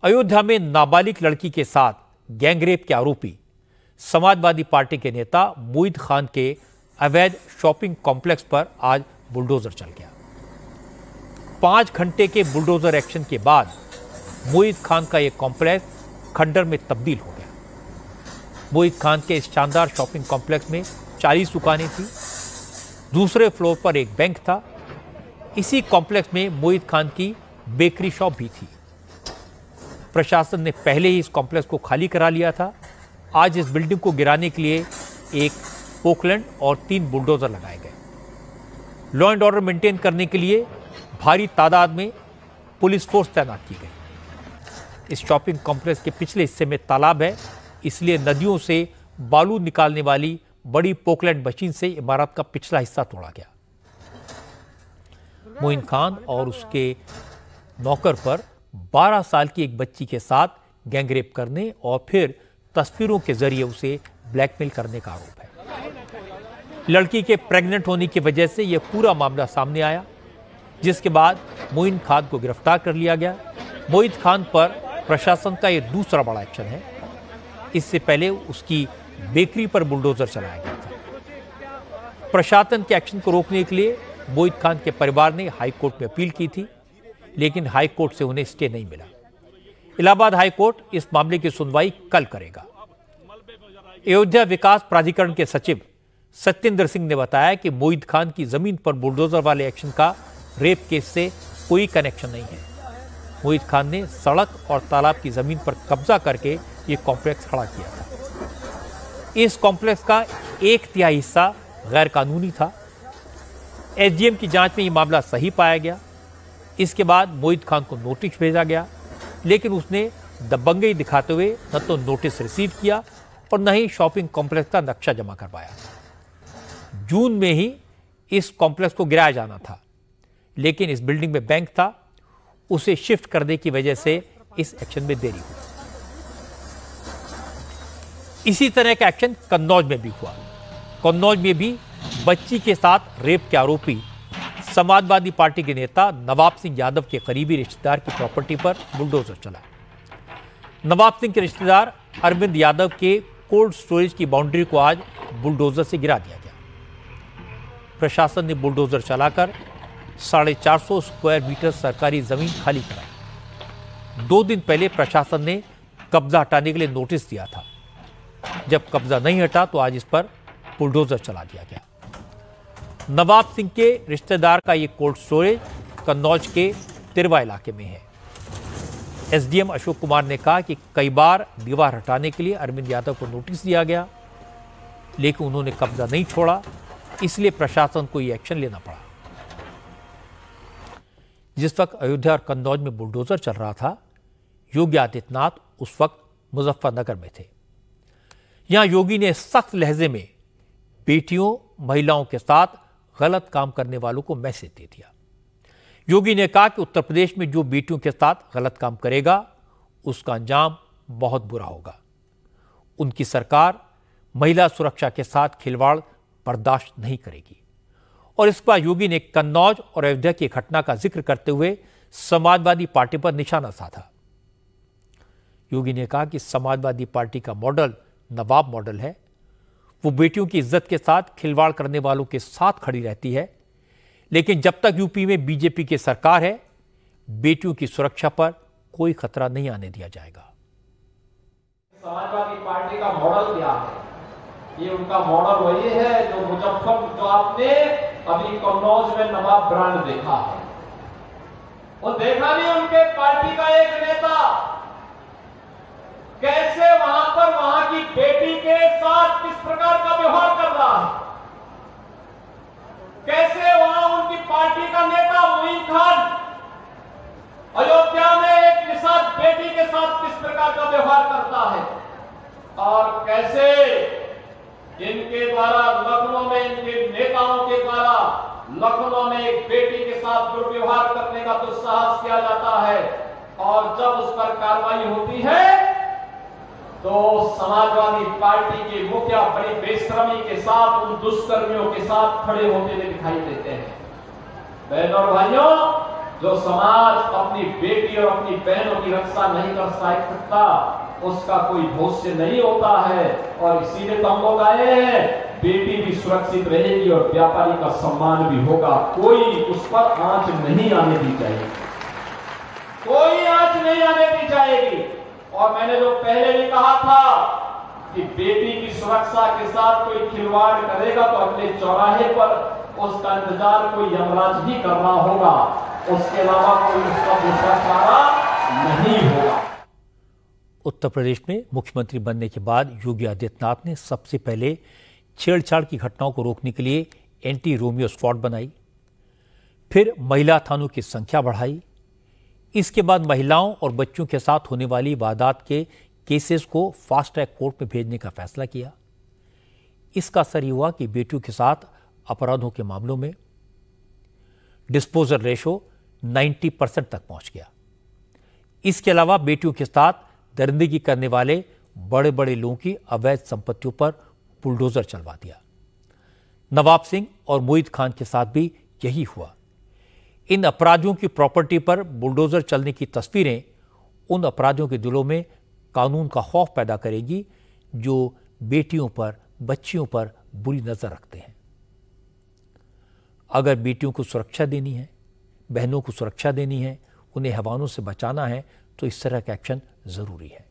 अयोध्या में नाबालिग लड़की के साथ गैंगरेप के आरोपी समाजवादी पार्टी के नेता मोईद खान के अवैध शॉपिंग कॉम्प्लेक्स पर आज बुलडोजर चल गया। 5 घंटे के बुलडोजर एक्शन के बाद मोईद खान का यह कॉम्प्लेक्स खंडर में तब्दील हो गया। मोईद खान के इस शानदार शॉपिंग कॉम्प्लेक्स में 40 दुकानें थी। दूसरे फ्लोर पर एक बैंक था। इसी कॉम्प्लेक्स में मोईद खान की बेकरी शॉप भी थी। प्रशासन ने पहले ही इस कॉम्प्लेक्स को खाली करा लिया था। आज इस बिल्डिंग को गिराने के लिए एक पोकलैंड और 3 बुलडोजर लगाए गए। लॉ एंड ऑर्डर मेंटेन करने के लिए भारी तादाद में पुलिस फोर्स तैनात की गई। इस शॉपिंग कॉम्प्लेक्स के पिछले हिस्से में तालाब है, इसलिए नदियों से बालू निकालने वाली बड़ी पोकलैंड मशीन से इमारत का पिछला हिस्सा तोड़ा गया। मोईद खान और उसके नौकर पर 12 साल की एक बच्ची के साथ गैंगरेप करने और फिर तस्वीरों के जरिए उसे ब्लैकमेल करने का आरोप है। लड़की के प्रेग्नेंट होने की वजह से यह पूरा मामला सामने आया, जिसके बाद मोईद खान को गिरफ्तार कर लिया गया। मोईद खान पर प्रशासन का यह दूसरा बड़ा एक्शन है। इससे पहले उसकी बेकरी पर बुलडोजर चलाया गया था। प्रशासन के एक्शन को रोकने के लिए मोईद खान के परिवार ने हाई कोर्ट में अपील की थी, लेकिन हाई कोर्ट से उन्हें स्टे नहीं मिला। इलाहाबाद हाई कोर्ट इस मामले की सुनवाई कल करेगा। अयोध्या विकास प्राधिकरण के सचिव सत्येंद्र सिंह ने बताया कि मोईद खान की जमीन पर बुलडोजर वाले एक्शन का रेप केस से कोई कनेक्शन नहीं है। मोईद खान ने सड़क और तालाब की जमीन पर कब्जा करके ये कॉम्प्लेक्स खड़ा किया था। इस कॉम्प्लेक्स का 1/3 हिस्सा गैर कानूनी था। एसडीएम की जांच में यह मामला सही पाया गया। इसके बाद मोईद खान को नोटिस भेजा गया, लेकिन उसने दबंगई दिखाते हुए न तो नोटिस रिसीव किया और न ही शॉपिंग कॉम्प्लेक्स का नक्शा जमा करवाया। जून में ही इस कॉम्प्लेक्स को गिराया जाना था, लेकिन इस बिल्डिंग में बैंक था, उसे शिफ्ट करने की वजह से इस एक्शन में देरी हुई। इसी तरह का एक्शन कन्नौज में भी हुआ। कन्नौज में भी बच्ची के साथ रेप के आरोपी समाजवादी पार्टी के नेता नवाब सिंह यादव के करीबी रिश्तेदार की प्रॉपर्टी पर बुलडोजर चला। नवाब सिंह के रिश्तेदार अरविंद यादव के कोल्ड स्टोरेज की बाउंड्री को आज बुलडोजर से गिरा दिया गया। प्रशासन ने बुलडोजर चलाकर 450 स्क्वायर मीटर सरकारी जमीन खाली कराई। 2 दिन पहले प्रशासन ने कब्जा हटाने के लिए नोटिस दिया था। जब कब्जा नहीं हटा तो आज इस पर बुलडोजर चला दिया गया। नवाब सिंह के रिश्तेदार का यह कोल्ड स्टोरेज कन्नौज के तिरवा इलाके में है। एसडीएम अशोक कुमार ने कहा कि कई बार दीवार हटाने के लिए अरविंद यादव को नोटिस दिया गया, लेकिन उन्होंने कब्जा नहीं छोड़ा, इसलिए प्रशासन को यह एक्शन लेना पड़ा। जिस वक्त अयोध्या और कन्नौज में बुलडोजर चल रहा था, योगी आदित्यनाथ उस वक्त मुजफ्फरनगर में थे। यहां योगी ने सख्त लहजे में बेटियों, महिलाओं के साथ गलत काम करने वालों को मैसेज दे दिया। योगी ने कहा कि उत्तर प्रदेश में जो बेटियों के साथ गलत काम करेगा, उसका अंजाम बहुत बुरा होगा। उनकी सरकार महिला सुरक्षा के साथ खिलवाड़ बर्दाश्त नहीं करेगी। और इस पर योगी ने कन्नौज और अयोध्या की घटना का जिक्र करते हुए समाजवादी पार्टी पर निशाना साधा। योगी ने कहा कि समाजवादी पार्टी का मॉडल नवाब मॉडल है। वो बेटियों की इज्जत के साथ खिलवाड़ करने वालों के साथ खड़ी रहती है, लेकिन जब तक यूपी में बीजेपी की सरकार है, बेटियों की सुरक्षा पर कोई खतरा नहीं आने दिया जाएगा। समाजवादी पार्टी का मॉडल क्या है? ये उनका मॉडल वही है जो मुजफ्फर, जो आपने अभी कन्नौज में नवाब ब्रांड देखा है। वो देखा नहीं उनके पार्टी का एक नेता कैसे वहां पर वहां की बेटी के साथ किस प्रकार का व्यवहार कर रहा है, कैसे वहां उनकी पार्टी का नेता मोईद खान अयोध्या में एक निषाद बेटी के साथ किस प्रकार का व्यवहार करता है, और कैसे इनके द्वारा लखनऊ में, इनके नेताओं के द्वारा लखनऊ में एक बेटी के साथ दुर्व्यवहार करने का दुस्साहस किया जाता है, और जब उस पर कार्रवाई होती है तो समाजवादी पार्टी के मुखिया बड़ी बेशर्मी के साथ उन दुष्कर्मियों के साथ खड़े होते हुए दिखाई देते हैं। बहनों और भाइयों, जो समाज अपनी बेटी और अपनी बहनों की रक्षा नहीं कर सकता, उसका कोई भविष्य नहीं होता है। और इसीलिए तो हम लोग आए हैं, बेटी भी सुरक्षित रहेगी और व्यापारी का सम्मान भी होगा। कोई उस पर आंच नहीं आने दी जाएगी, कोई आंच नहीं आने दी जाएगी। और मैंने जो पहले भी कहा था कि बेटी की सुरक्षा के साथ कोई खिलवाड़ करेगा तो अगले चौराहे पर उसका इंतजार कोई यमराज ही करना होगा, उसके अलावा कोई उसका दूसरा चारा नहीं होगा। उत्तर प्रदेश में मुख्यमंत्री बनने के बाद योगी आदित्यनाथ ने सबसे पहले छेड़छाड़ की घटनाओं को रोकने के लिए एंटी रोमियो स्क्वाड बनाई, फिर महिला थानों की संख्या बढ़ाई। इसके बाद महिलाओं और बच्चों के साथ होने वाली वारदात के केसेस को फास्ट ट्रैक कोर्ट में भेजने का फैसला किया। इसका असर ये हुआ कि बेटियों के साथ अपराधों के मामलों में डिस्पोजल रेशो 90% तक पहुंच गया। इसके अलावा बेटियों के साथ दरिंदगी करने वाले बड़े बड़े लोगों की अवैध संपत्तियों पर बुलडोजर चलवा दिया। नवाब सिंह और मोहित खान के साथ भी यही हुआ। इन अपराधियों की प्रॉपर्टी पर बुलडोजर चलने की तस्वीरें उन अपराधियों के दिलों में कानून का खौफ पैदा करेगी जो बेटियों पर, बच्चियों पर बुरी नजर रखते हैं। अगर बेटियों को सुरक्षा देनी है, बहनों को सुरक्षा देनी है, उन्हें हैवानों से बचाना है, तो इस तरह का एक्शन जरूरी है।